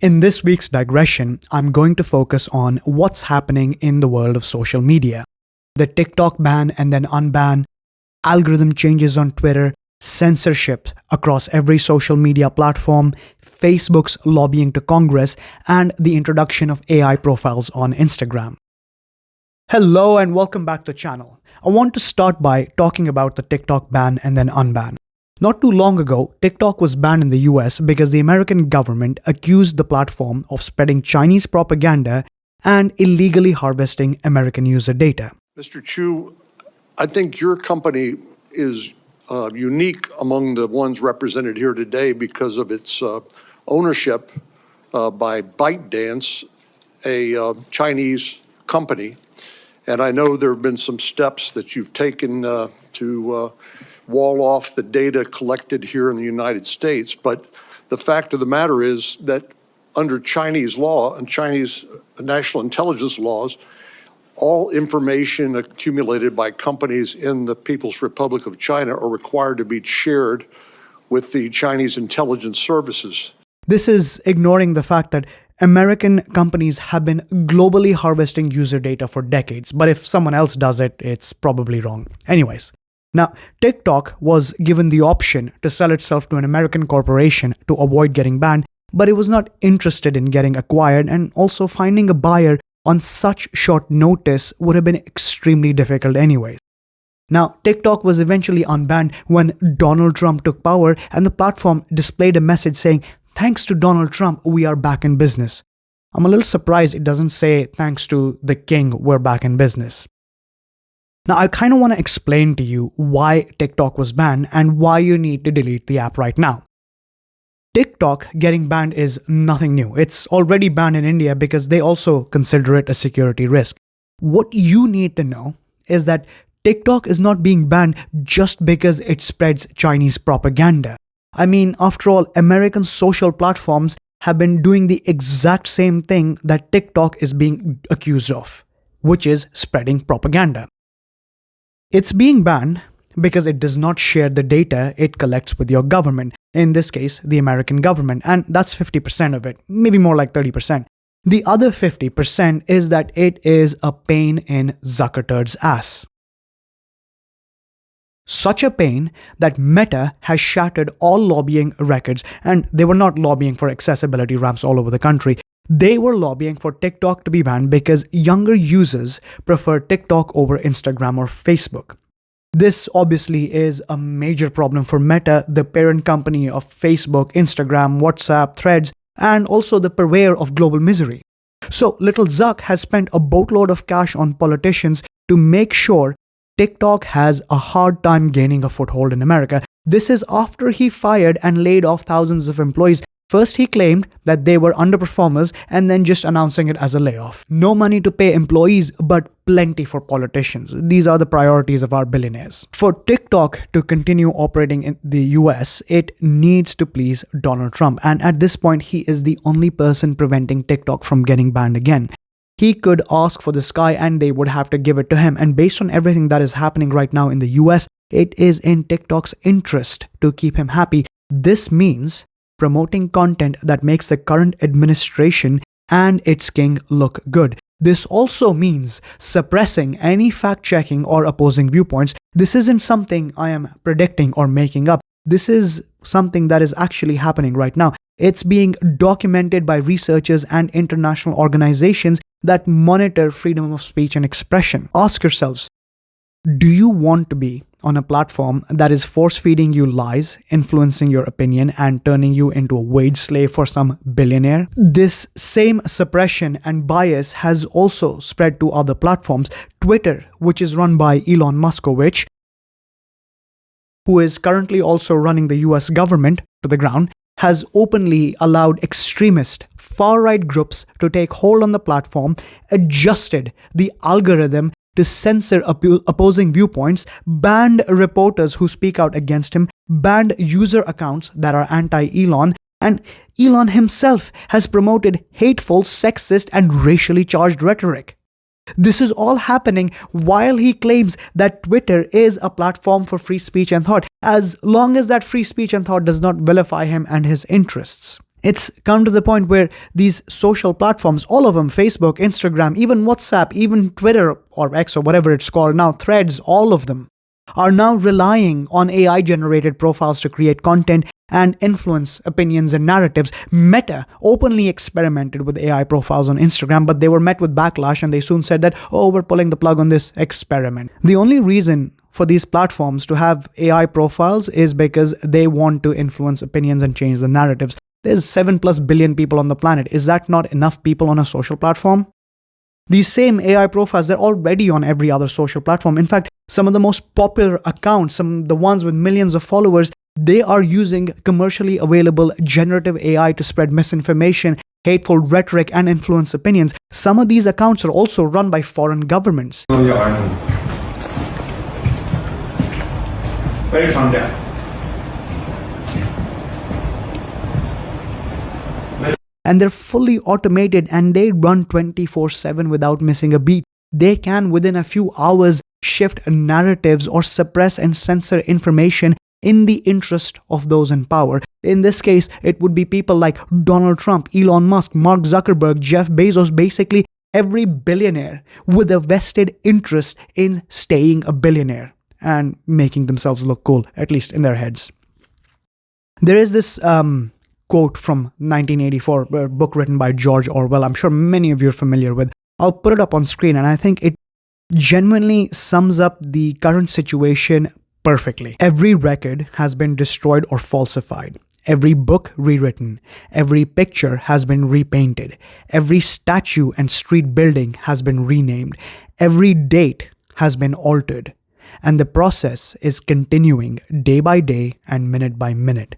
In this week's digression, I'm going to focus on what's happening in the world of social media. The TikTok ban and then unban, algorithm changes on Twitter, censorship across every social media platform, Facebook's lobbying to Congress, and the introduction of AI profiles on Instagram. Hello and welcome back to the channel. I want to start by talking about the TikTok ban and then unban. Not too long ago, TikTok was banned in the US because the American government accused the platform of spreading Chinese propaganda and illegally harvesting American user data. Mr. Chu, I think your company is unique among the ones represented here today because of its ownership by ByteDance, a Chinese company. And I know there have been some steps that you've taken to wall off the data collected here in the United States. But the fact of the matter is that under Chinese law and Chinese national intelligence laws, all information accumulated by companies in the People's Republic of China are required to be shared with the Chinese intelligence services. This is ignoring the fact that American companies have been globally harvesting user data for decades, but if someone else does it, it's probably wrong. Anyways, now TikTok was given the option to sell itself to an American corporation to avoid getting banned, but it was not interested in getting acquired, and also finding a buyer on such short notice would have been extremely difficult anyways. Now, TikTok was eventually unbanned when Donald Trump took power, and the platform displayed a message saying, "Thanks to Donald Trump, we are back in business." I'm a little surprised it doesn't say, "Thanks to the king, we're back in business." Now, I kind of want to explain to you why TikTok was banned and why you need to delete the app right now. TikTok getting banned is nothing new. It's already banned in India because they also consider it a security risk. What you need to know is that TikTok is not being banned just because it spreads Chinese propaganda. I mean, after all, American social platforms have been doing the exact same thing that TikTok is being accused of, which is spreading propaganda. It's being banned because it does not share the data it collects with your government, in this case, the American government, and that's 50% of it, maybe more like 30%. The other 50% is that it is a pain in Zuckerberg's ass. Such a pain that Meta has shattered all lobbying records, and they were not lobbying for accessibility ramps all over the country. They were lobbying for TikTok to be banned because younger users prefer TikTok over Instagram or Facebook. This obviously is a major problem for Meta, the parent company of Facebook, Instagram, WhatsApp, Threads, and also the purveyor of global misery. So little Zuck has spent a boatload of cash on politicians to make sure TikTok has a hard time gaining a foothold in America. This is after he fired and laid off thousands of employees. First, he claimed that they were underperformers and then just announcing it as a layoff. No money to pay employees, but plenty for politicians. These are the priorities of our billionaires. For TikTok to continue operating in the US, it needs to please Donald Trump. And at this point, he is the only person preventing TikTok from getting banned again. He could ask for the sky and they would have to give it to him. And based on everything that is happening right now in the US, it is in TikTok's interest to keep him happy. This means promoting content that makes the current administration and its king look good. This also means suppressing any fact-checking or opposing viewpoints. This isn't something I am predicting or making up. This is something that is actually happening right now. It's being documented by researchers and international organizations that monitor freedom of speech and expression. Ask yourselves, do you want to be on a platform that is force-feeding you lies, influencing your opinion, and turning you into a wage slave for some billionaire? This same suppression and bias has also spread to other platforms. Twitter, which is run by Elon Musk, who is currently also running the US government to the ground, has openly allowed extremist, far-right groups to take hold on the platform, adjusted the algorithm to censor opposing viewpoints, banned reporters who speak out against him, banned user accounts that are anti-Elon, and Elon himself has promoted hateful, sexist, and racially charged rhetoric. This is all happening while he claims that Twitter is a platform for free speech and thought, as long as that free speech and thought does not vilify him and his interests. It's come to the point where these social platforms, all of them, Facebook, Instagram, even WhatsApp, even Twitter or X or whatever it's called now, Threads, all of them are now relying on AI generated profiles to create content and influence opinions and narratives. Meta openly experimented with AI profiles on Instagram, but they were met with backlash and they soon said that, oh, we're pulling the plug on this experiment. The only reason for these platforms to have AI profiles is because they want to influence opinions and change the narratives. There's 7+ billion people on the planet. Is that not enough people on a social platform? These same AI profiles, they're already on every other social platform. In fact, some of the most popular accounts, the ones with millions of followers, they are using commercially available generative AI to spread misinformation, hateful rhetoric, and influence opinions. Some of these accounts are also run by foreign governments. And they're fully automated and they run 24/7 without missing a beat. They can, within a few hours, shift narratives or suppress and censor information in the interest of those in power. In this case, it would be people like Donald Trump, Elon Musk, Mark Zuckerberg, Jeff Bezos, basically every billionaire with a vested interest in staying a billionaire and making themselves look cool, at least in their heads. There is this quote from 1984, a book written by George Orwell. I'm sure many of you are familiar with. I'll put it up on screen, and I think it genuinely sums up the current situation perfectly. Every record has been destroyed or falsified. Every book rewritten. Every picture has been repainted. Every statue and street building has been renamed. Every date has been altered. And the process is continuing day by day and minute by minute.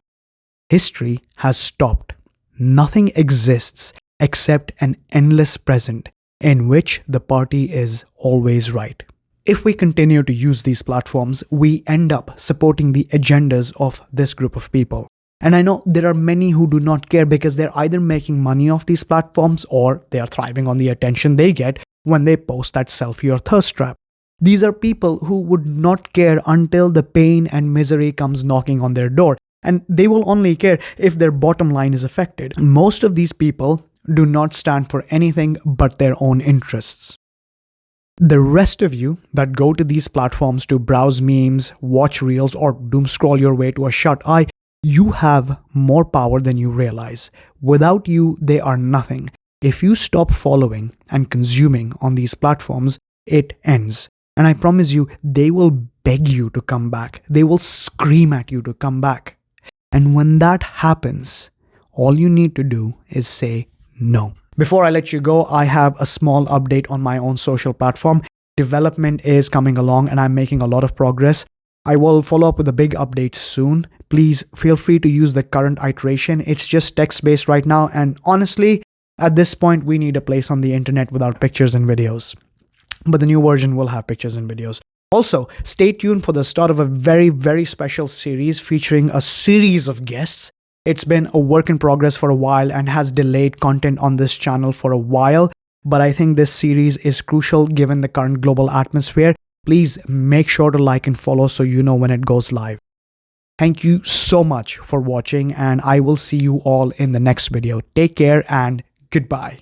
History has stopped. Nothing exists except an endless present in which the party is always right. If we continue to use these platforms, we end up supporting the agendas of this group of people. And I know there are many who do not care because they're either making money off these platforms or they are thriving on the attention they get when they post that selfie or thirst trap. These are people who would not care until the pain and misery comes knocking on their door. And they will only care if their bottom line is affected. Most of these people do not stand for anything but their own interests. The rest of you that go to these platforms to browse memes, watch reels, or doom scroll your way to a shut eye, you have more power than you realize. Without you, they are nothing. If you stop following and consuming on these platforms, it ends. And I promise you, they will beg you to come back. They will scream at you to come back. And when that happens, all you need to do is say no. Before I let you go, I have a small update on my own social platform. Development is coming along and I'm making a lot of progress. I will follow up with a big update soon. Please feel free to use the current iteration. It's just text-based right now. And honestly, at this point, we need a place on the internet without pictures and videos. But the new version will have pictures and videos. Also, stay tuned for the start of a very, very special series featuring a series of guests. It's been a work in progress for a while and has delayed content on this channel for a while, but I think this series is crucial given the current global atmosphere. Please make sure to like and follow so you know when it goes live. Thank you so much for watching and I will see you all in the next video. Take care and goodbye.